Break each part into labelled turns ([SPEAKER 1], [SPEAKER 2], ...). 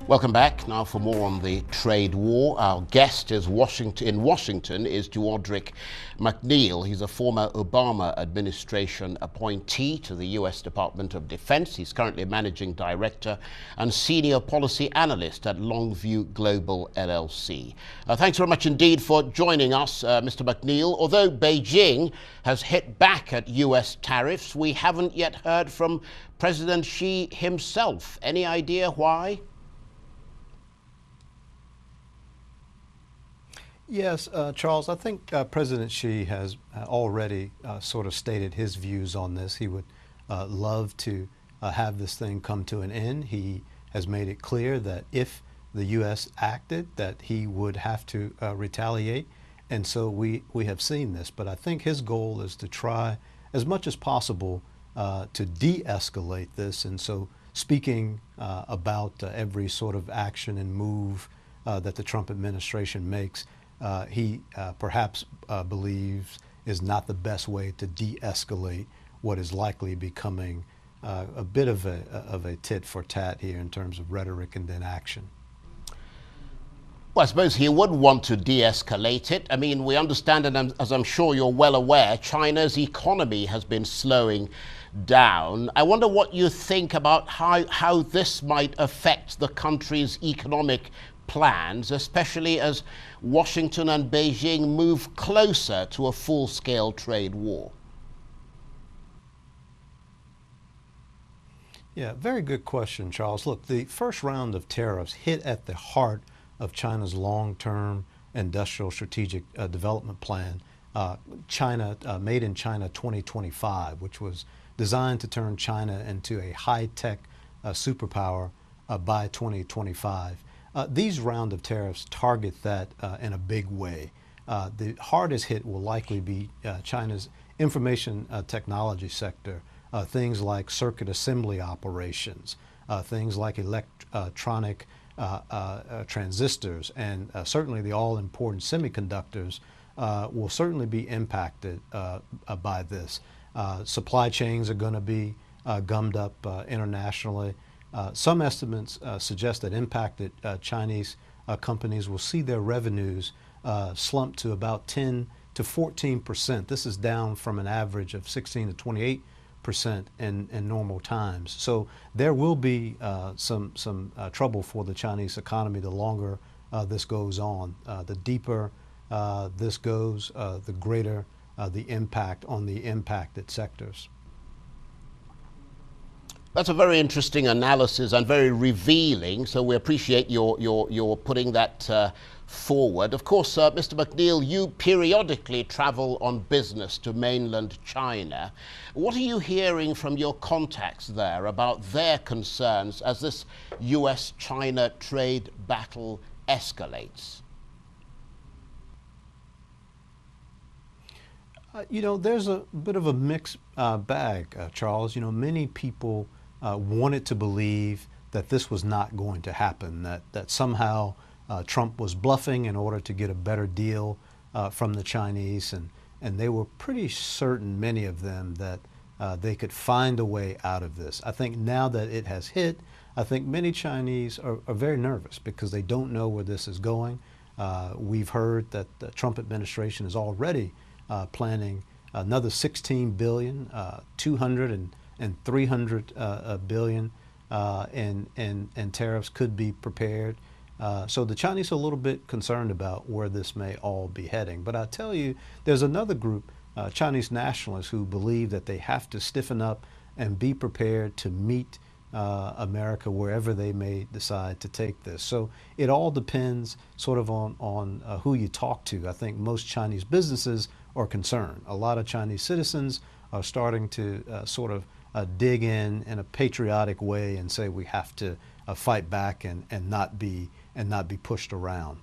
[SPEAKER 1] Welcome back. Now for more on the trade war. Our guest is in Washington is Dewardric McNeal. He's a former Obama administration appointee to the U.S. Department of Defense. He's currently managing director and senior policy analyst at Longview Global LLC. Thanks very much indeed for joining us, Mr. McNeal. Although Beijing has hit back at U.S. tariffs, we haven't yet heard from President Xi himself. Any idea why?
[SPEAKER 2] Yes, Charles, I think President Xi has already sort of stated his views on this. He would love to have this thing come to an end. He has made it clear that if the U.S. acted, that he would have to retaliate. And so we have seen this. But I think his goal is to try as much as possible to de-escalate this. And so speaking about every sort of action and move that the Trump administration makes, he perhaps believes is not the best way to de-escalate what is likely becoming a bit of a tit for tat here in terms of rhetoric and then action.
[SPEAKER 1] Well, I suppose he would want to de-escalate it. I mean, we understand, and as I'm sure you're well aware, China's economy has been slowing down. I wonder what you think about how this might affect the country's economic plans, especially as Washington and Beijing move closer to a full-scale trade war.
[SPEAKER 2] Yeah, very good question, Charles. Look, the first round of tariffs hit at the heart of China's long-term industrial strategic development plan, Made in China 2025, which was designed to turn China into a high-tech superpower by 2025. These round of tariffs target that in a big way. The hardest hit will likely be China's information technology sector, things like circuit assembly operations, things like electronic transistors, and certainly the all-important semiconductors will certainly be impacted by this. Supply chains are going to be gummed up internationally. Some estimates suggest that impacted Chinese companies will see their revenues slump to about 10 to 14%. This is down from an average of 16 to 28% in normal times. So there will be some trouble for the Chinese economy the longer this goes on. The deeper this goes, the greater the impact on the impacted sectors.
[SPEAKER 1] That's a very interesting analysis and very revealing, so we appreciate your putting that forward. Of course, Mr. McNeal, you periodically travel on business to mainland China. What are you hearing from your contacts there about their concerns as this US-China trade battle escalates?
[SPEAKER 2] There's a bit of a mixed bag, Charles. Many people wanted to believe that this was not going to happen, that somehow Trump was bluffing in order to get a better deal from the Chinese, and they were pretty certain, many of them, that they could find a way out of this. I think now that it has hit, I think many Chinese are very nervous because they don't know where this is going. We've heard that the Trump administration is already planning another 16 billion, 200 and 300 billion in tariffs could be prepared. So the Chinese are a little bit concerned about where this may all be heading. But I tell you, there's another group, Chinese nationalists, who believe that they have to stiffen up and be prepared to meet America wherever they may decide to take this. So it all depends sort of on who you talk to. I think most Chinese businesses are concerned. A lot of Chinese citizens are starting to sort of dig in a patriotic way and say we have to fight back and not be pushed around.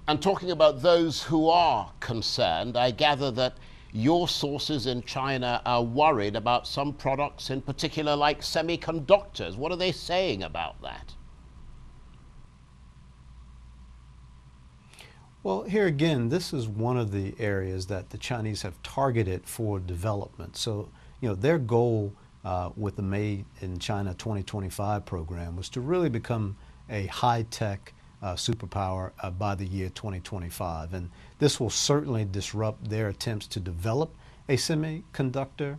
[SPEAKER 1] And talking about those who are concerned, I gather that your sources in China are worried about some products in particular, like semiconductors. What are they saying about that?
[SPEAKER 2] Well, here again, this is one of the areas that the Chinese have targeted for development. So, their goal with the Made in China 2025 program was to really become a high-tech superpower by the year 2025. And this will certainly disrupt their attempts to develop a semiconductor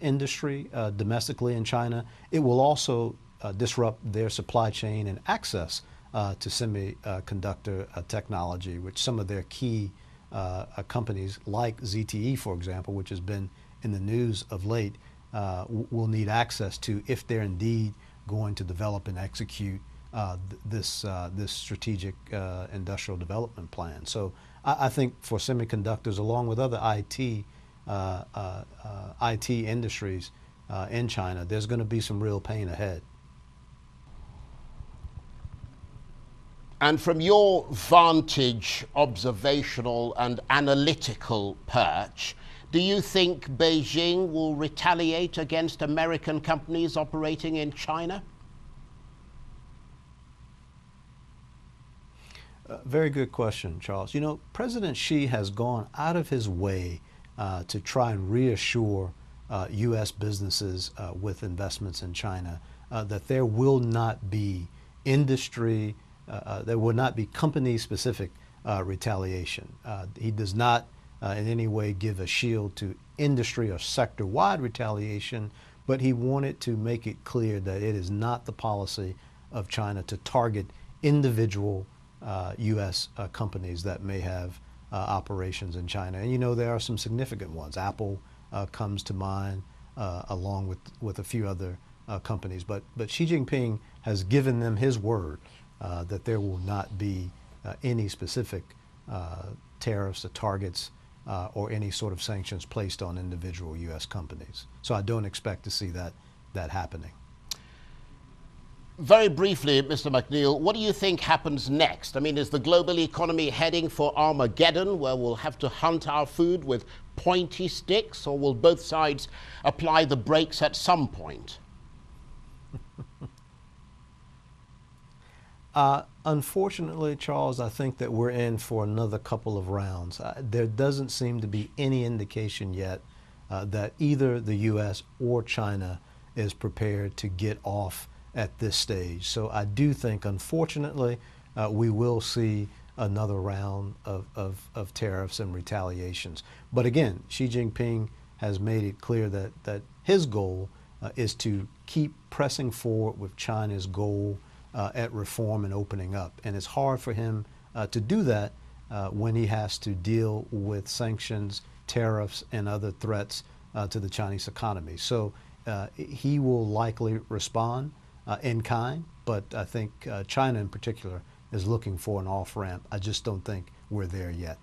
[SPEAKER 2] industry domestically in China. It will also disrupt their supply chain and access to semiconductor technology, which some of their key companies like ZTE, for example, which has been in the news of late, will need access to if they're indeed going to develop and execute this strategic industrial development plan. So I think for semiconductors, along with other IT industries in China, there's going to be some real pain ahead.
[SPEAKER 1] And from your vantage, observational and analytical perch, do you think Beijing will retaliate against American companies operating in China?
[SPEAKER 2] Very good question, Charles. You know, President Xi has gone out of his way to try and reassure U.S. businesses with investments in China that there will not be industry, there will not be company-specific retaliation. He does not in any way give a shield to industry or sector-wide retaliation, but he wanted to make it clear that it is not the policy of China to target individual U.S. companies that may have operations in China. And you know, there are some significant ones. Apple comes to mind, along with a few other companies. But Xi Jinping has given them his word that there will not be any specific tariffs or targets or any sort of sanctions placed on individual U.S. companies. So I don't expect to see that happening.
[SPEAKER 1] Very briefly, Mr. McNeal, what do you think happens next? I mean, is the global economy heading for Armageddon, where we'll have to hunt our food with pointy sticks, or will both sides apply the brakes at some point?
[SPEAKER 2] Unfortunately, Charles, I think that we're in for another couple of rounds. There doesn't seem to be any indication yet that either the U.S. or China is prepared to get off at this stage. So I do think, unfortunately, we will see another round of tariffs and retaliations. But again, Xi Jinping has made it clear that his goal is to keep pressing forward with China's goal at reform and opening up. And it's hard for him to do that when he has to deal with sanctions, tariffs, and other threats to the Chinese economy. So he will likely respond in kind, but I think China in particular is looking for an off-ramp. I just don't think we're there yet.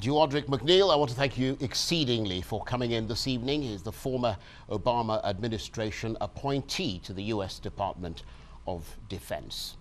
[SPEAKER 1] Dewardric McNeal, I want to thank you exceedingly for coming in this evening. He's the former Obama administration appointee to the U.S. Department of Defense.